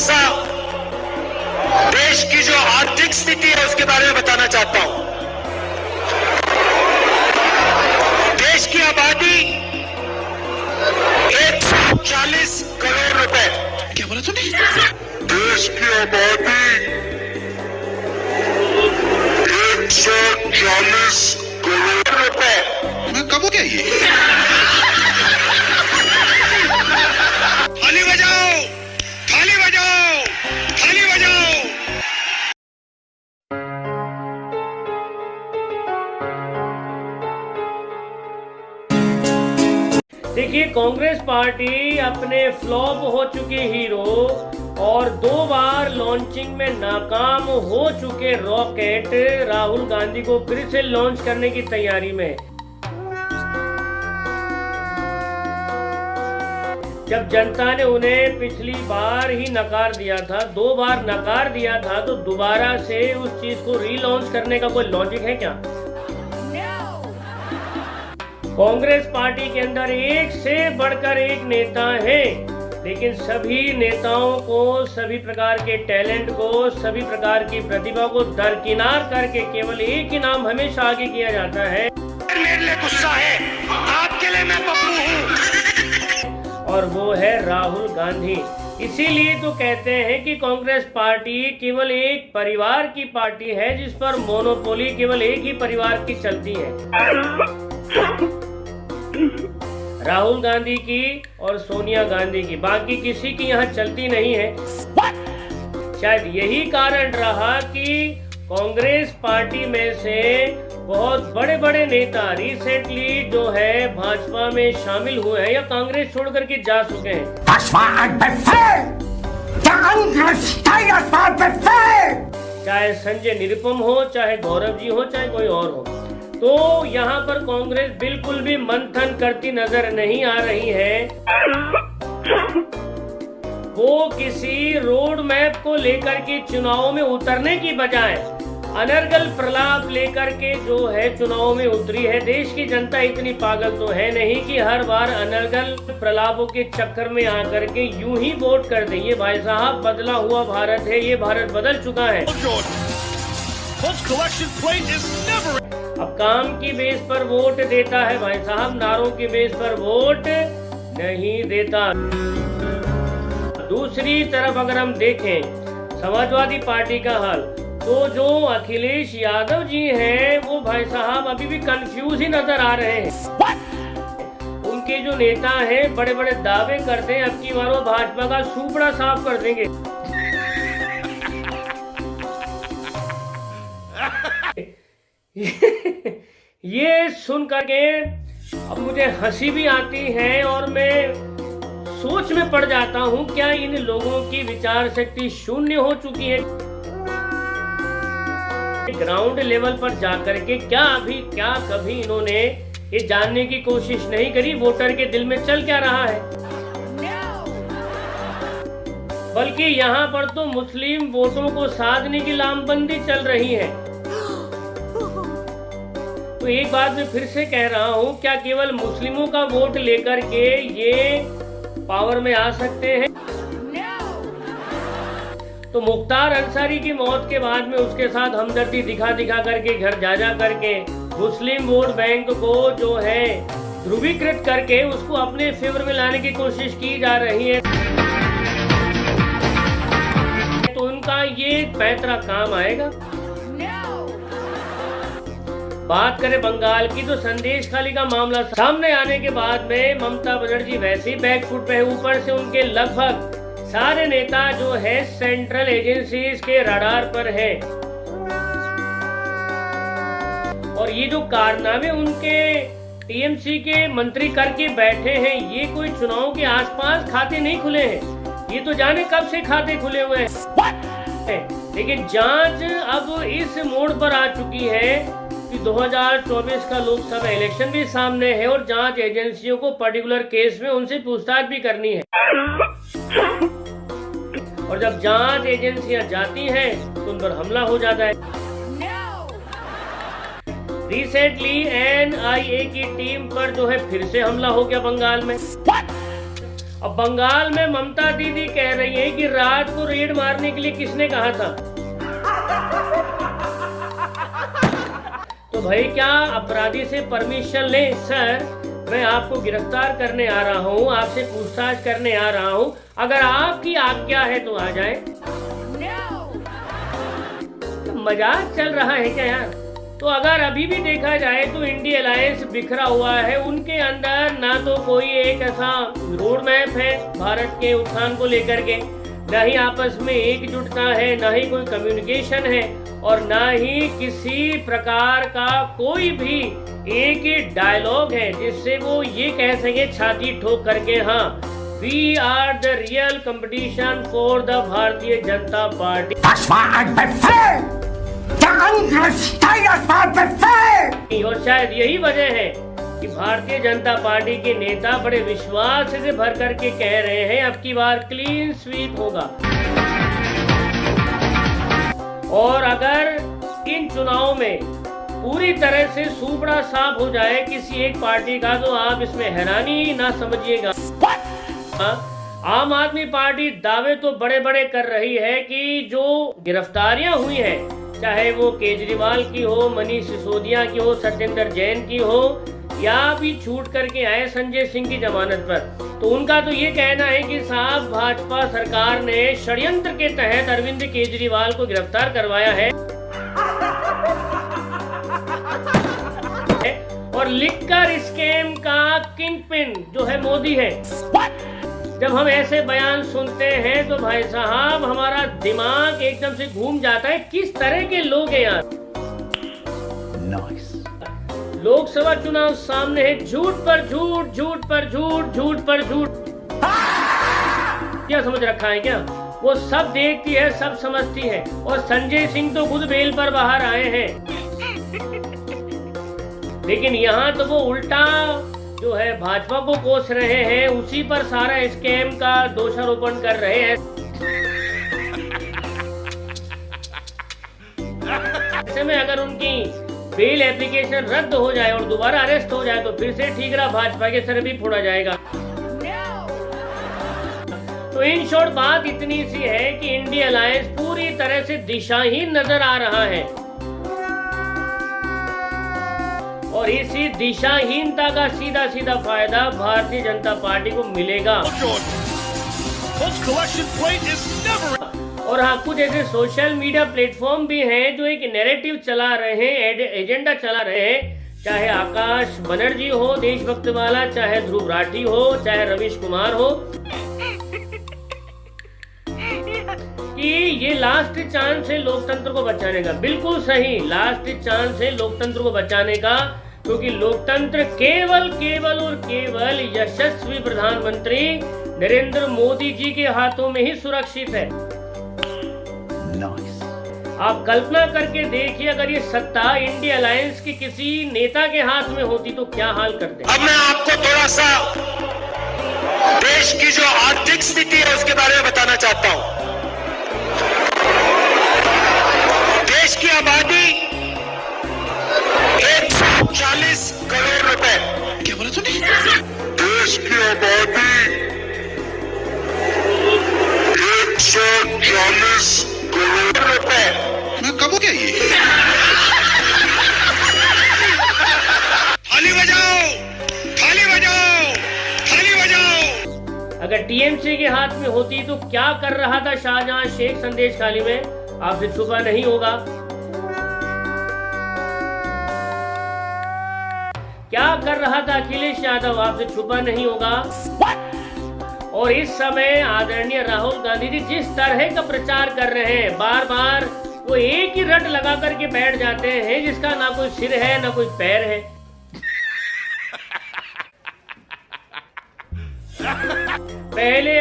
सा देश की जो आर्थिक स्थिति है उसके बारे में बताना चाहता हूं। देश की आबादी 140 करोड़ रुपए। क्या बोला तूने? देश की आबादी 140 करोड़ रुपए। कब हो गया ये? थाली बजाओ, थाली बजाओ, थाली बजाओ। देखिए, कांग्रेस पार्टी अपने फ्लॉप हो चुके हीरो और 2 बार लॉन्चिंग में नाकाम हो चुके रॉकेट राहुल गांधी को फिर से लॉन्च करने की तैयारी में। जब जनता ने उन्हें पिछली बार ही नकार दिया था, 2 बार नकार दिया था, तो दोबारा से उस चीज को रीलॉन्च करने का कोई लॉजिक है क्या? कांग्रेस पार्टी के अंदर एक से बढ़कर एक नेता है, लेकिन सभी नेताओं को, सभी प्रकार के टैलेंट को, सभी प्रकार की प्रतिभा को दरकिनार करके केवल एक ही नाम हमेशा आगे किया जाता है। मेरे लिए गुस्सा है, आपके लिए मैं पप्पू हूं। और वो है राहुल गांधी। इसीलिए तो कहते हैं कि कांग्रेस पार्टी केवल एक परिवार की पार्टी है, जिस पर मोनोपोली केवल एक ही परिवार की चलती है, राहुल गांधी की और सोनिया गांधी की। बाकी किसी की यहाँ चलती नहीं है। शायद यही कारण रहा कि कांग्रेस पार्टी में से बहुत बड़े बड़े नेता रिसेंटली जो है भाजपा में शामिल हुए हैं या कांग्रेस छोड़ करके जा चुके हैं। चाहे संजय निरुपम हो, चाहे गौरव जी हो, चाहे कोई और हो, तो यहाँ पर कांग्रेस बिल्कुल भी मंथन करती नजर नहीं आ रही है। वो किसी रोड मैप को लेकर के चुनाव में उतरने की बजाय अनर्गल प्रलाप लेकर के जो है चुनाव में उतरी है। देश की जनता इतनी पागल तो है नहीं कि हर बार अनर्गल प्रलापों के चक्कर में आकर के यूं ही वोट कर दे। ये भाई साहब बदला हुआ भारत है, ये भारत बदल चुका है। अब काम की बेस पर वोट देता है भाई साहब, नारों की बेस पर वोट नहीं देता। दूसरी तरफ अगर हम देखें समाजवादी पार्टी का हाल, तो जो अखिलेश यादव जी हैं वो भाई साहब अभी भी कंफ्यूज ही नजर आ रहे हैं। उनके जो नेता हैं बड़े बड़े दावे करते हैं अब की बार वो भाजपा का सूपड़ा साफ कर देंगे। ये सुन करके अब मुझे हंसी भी आती है और मैं सोच में पड़ जाता हूँ, क्या इन लोगों की विचार शक्ति शून्य हो चुकी है? ग्राउंड लेवल पर जाकर के क्या कभी इन्होंने ये जानने की कोशिश नहीं करी वोटर के दिल में चल क्या रहा है? बल्कि यहाँ पर तो मुस्लिम वोटों को साधने की लामबंदी चल रही है। तो एक बात मैं फिर से कह रहा हूँ, क्या केवल मुस्लिमों का वोट लेकर के ये पावर में आ सकते हैं? तो मुख्तार अंसारी की मौत के बाद में उसके साथ हमदर्दी दिखा करके घर जा करके मुस्लिम वोट बैंक को जो है ध्रुवीकृत करके उसको अपने फेवर में लाने की कोशिश की जा रही है। तो उनका ये पैतरा काम आएगा। बात करें बंगाल की, तो संदेश खाली का मामला सामने आने के बाद में ममता बनर्जी वैसे ही बैकफुट पे है। ऊपर से उनके लगभग सारे नेता जो है सेंट्रल एजेंसीज के रडार पर है। और ये जो कारनामे उनके टीएमसी के मंत्री करके बैठे हैं, ये कोई चुनाव के आसपास खाते नहीं खुले हैं, ये तो जाने कब से खाते खुले हुए हैं। लेकिन जांच अब इस मोड़ पर आ चुकी है कि 2024 का लोकसभा इलेक्शन भी सामने है और जांच एजेंसियों को पर्टिकुलर केस में उनसे पूछताछ भी करनी है। और जब जांच एजेंसियां जाती हैं तो उन पर हमला हो जाता है। रिसेंटली एनआईए की टीम पर जो है फिर से हमला हो गया बंगाल में। अब बंगाल में ममता दीदी कह रही है कि रात को रेड मारने के लिए किसने कहा था? तो भाई क्या अपराधी से परमिशन ले? सर मैं आपको गिरफ्तार करने आ रहा हूँ, आपसे पूछताछ करने आ रहा हूँ, अगर आपकी आज्ञा है तो आ जाए। मजाक चल रहा है क्या यार? तो अगर अभी भी देखा जाए तो इंडिया अलायंस बिखरा हुआ है, उनके अंदर ना तो कोई एक ऐसा रोड मैप है भारत के उत्थान को लेकर के, ना ही आपस में एकजुटता है, ना ही कोई कम्युनिकेशन है, और ना ही किसी प्रकार का कोई भी एक डायलॉग है जिससे वो ये कह सके छाती ठोक करके, हाँ we are the real competition for the Bharatiya Janata party. और शायद यही वजह है कि भारतीय जनता पार्टी के नेता बड़े विश्वास से भर करके कह रहे हैं अब की बार क्लीन स्वीप होगा। और अगर इन चुनाव में पूरी तरह से सूपड़ा साफ हो जाए किसी एक पार्टी का, तो आप इसमें हैरानी ना समझिएगा। आम आदमी पार्टी दावे तो बड़े बड़े कर रही है कि जो गिरफ्तारियां हुई हैं, चाहे वो केजरीवाल की हो, मनीष सिसोदिया की हो, सत्येंद्र जैन की हो, या भी छूट करके आए संजय सिंह की जमानत पर, तो उनका तो ये कहना है कि साहब भाजपा सरकार ने षड्यंत्र के तहत अरविंद केजरीवाल को गिरफ्तार करवाया है और लिखकर स्कैम का किंग पिन जो है मोदी है। जब हम ऐसे बयान सुनते हैं तो भाई साहब हमारा दिमाग एकदम से घूम जाता है, किस तरह के लोग हैं यार। लोकसभा चुनाव सामने है, झूठ पर झूठ, झूठ पर झूठ, झूठ पर झूठ। क्या समझ रखा है क्या? वो सब देखती है, सब समझती है, और संजय सिंह तो खुद बेल पर बाहर आए हैं। लेकिन यहाँ तो वो उल्टा जो है भाजपा को कोस रहे हैं, उसी पर सारा स्कैम का दोषारोपण कर रहे हैं। ऐसे में अगर उनकी बेल एप्लीकेशन रद्द हो जाए और दोबारा अरेस्ट हो जाए तो फिर से ठीक रहा, भाजपा के सर भी फोड़ा जाएगा। तो इन शॉर्ट बात इतनी सी है कि इंडिया अलायंस पूरी तरह से दिशाहीन नजर आ रहा है, और इसी दिशाहीनता का सीधा सीधा फायदा भारतीय जनता पार्टी को मिलेगा। और हाँ, कुछ ऐसे सोशल मीडिया प्लेटफॉर्म भी हैं जो एक नैरेटिव चला रहे हैं, एजेंडा चला रहे हैं, चाहे आकाश बनर्जी हो देशभक्त वाला, चाहे ध्रुव राठी हो, चाहे रवीश कुमार हो, कि ये लास्ट चांस है लोकतंत्र को बचाने का। बिल्कुल सही, लास्ट चांस है लोकतंत्र को बचाने का, क्योंकि लोकतंत्र केवल केवल और केवल यशस्वी प्रधानमंत्री नरेंद्र मोदी जी के हाथों में ही सुरक्षित है। आप कल्पना करके देखिए, अगर ये सत्ता इंडिया अलायंस के किसी नेता के हाथ में होती तो क्या हाल करते। अब मैं आपको थोड़ा सा देश की जो आर्थिक स्थिति है उसके बारे में बताना चाहता हूं। देश की आबादी 140 करोड़ रुपए। क्या बोला तूने? देश की आबादी 140 करोड़ रुपए। मैं कब हो गया ये? थाली बजाओ, थाली बजाओ, थाली बजाओ। अगर टीएमसी के हाथ में होती तो क्या कर रहा था शाहजहां शेख संदेश खाली में, आपसे छुपा नहीं होगा। क्या कर रहा था अखिलेश यादव, आपसे छुपा नहीं होगा। और इस समय आदरणीय राहुल गांधी जी जिस तरह का प्रचार कर रहे हैं, बार बार वो एक ही रट लगा करके बैठ जाते हैं जिसका ना कोई सिर है ना कोई पैर है। पहले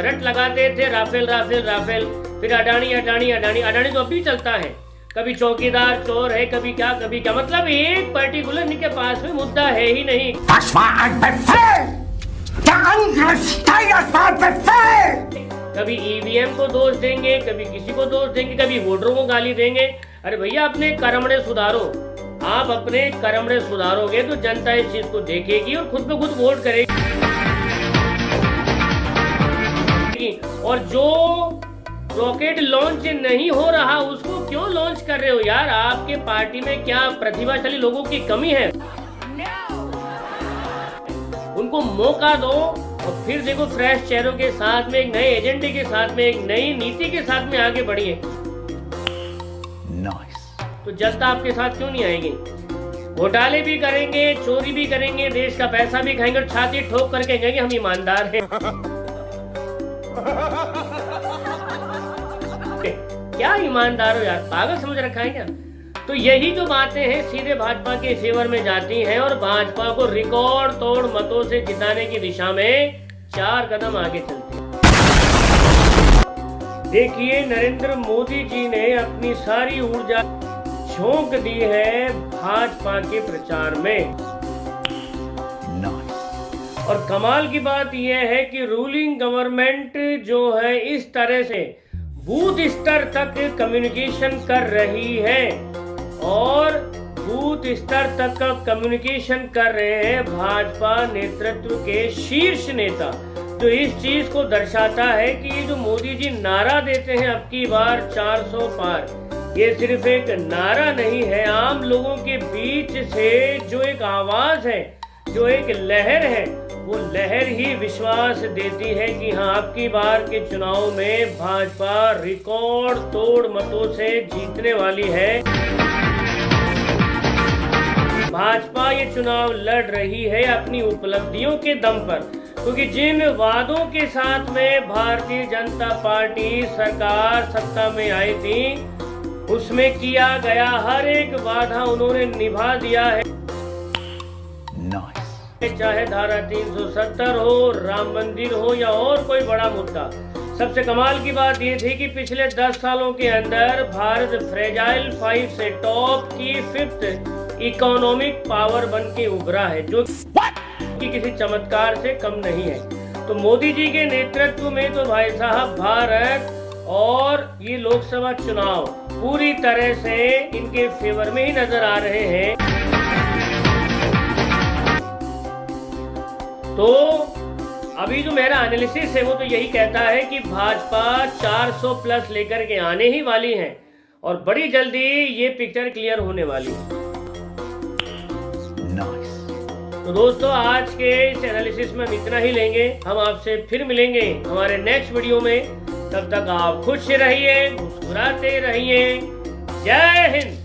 रट लगाते थे राफेल राफेल राफेल, फिर अडानी अडानी अडानी अडानी तो अभी चलता है, कभी चौकीदार चोर है, कभी क्या कभी क्या, मतलब एक पर्टिकुलर इनके पास में मुद्दा है ही नहीं। कभी ईवीएम को दोष देंगे, कभी किसी को दोष देंगे, कभी वोटरों को गाली देंगे। अरे भैया अपने कर्मणे सुधारो, आप अपने कर्मणे सुधारोगे तो जनता इस चीज को देखेगी और खुद पे खुद वोट करेगी। और जो रॉकेट लॉन्च नहीं हो रहा उसको क्यों लॉन्च कर रहे हो यार? आपके पार्टी में क्या प्रतिभाशाली लोगों की कमी है? उनको मौका दो और फिर देखो फ्रेश चेहरों के साथ में, एक नए एजेंडे के साथ में, एक नई नीति के साथ में आगे बढ़िए। तो जनता आपके साथ क्यों नहीं आएगी? घोटाले भी करेंगे, चोरी भी करेंगे, देश का पैसा भी खाएंगे और छाती ठोक करके कहेंगे हम ईमानदार हैं। क्या ईमानदार हो यार? पागल समझ रखा है क्या? तो यही जो बातें हैं सीधे भाजपा के फेवर में जाती हैं और भाजपा को रिकॉर्ड तोड़ मतों से जिताने की दिशा में 4 कदम आगे चलती है। देखिए, नरेंद्र मोदी जी ने अपनी सारी ऊर्जा झोंक दी है भाजपा के प्रचार में। और कमाल की बात यह है कि रूलिंग गवर्नमेंट जो है इस तरह से बूथ स्तर तक कम्युनिकेशन कर रही है और बूथ स्तर तक का कम्युनिकेशन कर रहे हैं भाजपा नेतृत्व के शीर्ष नेता, जो इस चीज को दर्शाता है कि ये जो मोदी जी नारा देते हैं अब की बार 400 पार, ये सिर्फ एक नारा नहीं है, आम लोगों के बीच से जो एक आवाज है, जो एक लहर है, वो लहर ही विश्वास देती है कि हाँ आपकी बार के चुनाव में भाजपा रिकॉर्ड तोड़ मतों से जीतने वाली है। भाजपा ये चुनाव लड़ रही है अपनी उपलब्धियों के दम पर, क्योंकि जिन वादों के साथ में भारतीय जनता पार्टी सरकार सत्ता में आई थी, उसमें किया गया हर एक वादा उन्होंने निभा दिया है। चाहे धारा 370 हो, राम मंदिर हो या और कोई बड़ा मुद्दा। सबसे कमाल की बात ये थी कि पिछले 10 सालों के अंदर भारत फ्रेजाइल 5 से टॉप की 5th इकोनॉमिक पावर बन के उभरा है, जो कि किसी चमत्कार से कम नहीं है। तो मोदी जी के नेतृत्व में तो भाई साहब भारत और ये लोकसभा चुनाव पूरी तरह से इनके फेवर में ही नजर आ रहे हैं। तो अभी जो मेरा एनालिसिस है वो तो यही कहता है कि भाजपा 400 प्लस लेकर के आने ही वाली है और बड़ी जल्दी ये पिक्चर क्लियर होने वाली है। तो दोस्तों, आज के इस एनालिसिस में हम इतना ही लेंगे। हम आपसे फिर मिलेंगे हमारे नेक्स्ट वीडियो में। तब तक आप खुश रहिए, मुस्कुराते रहिए। जय हिंद।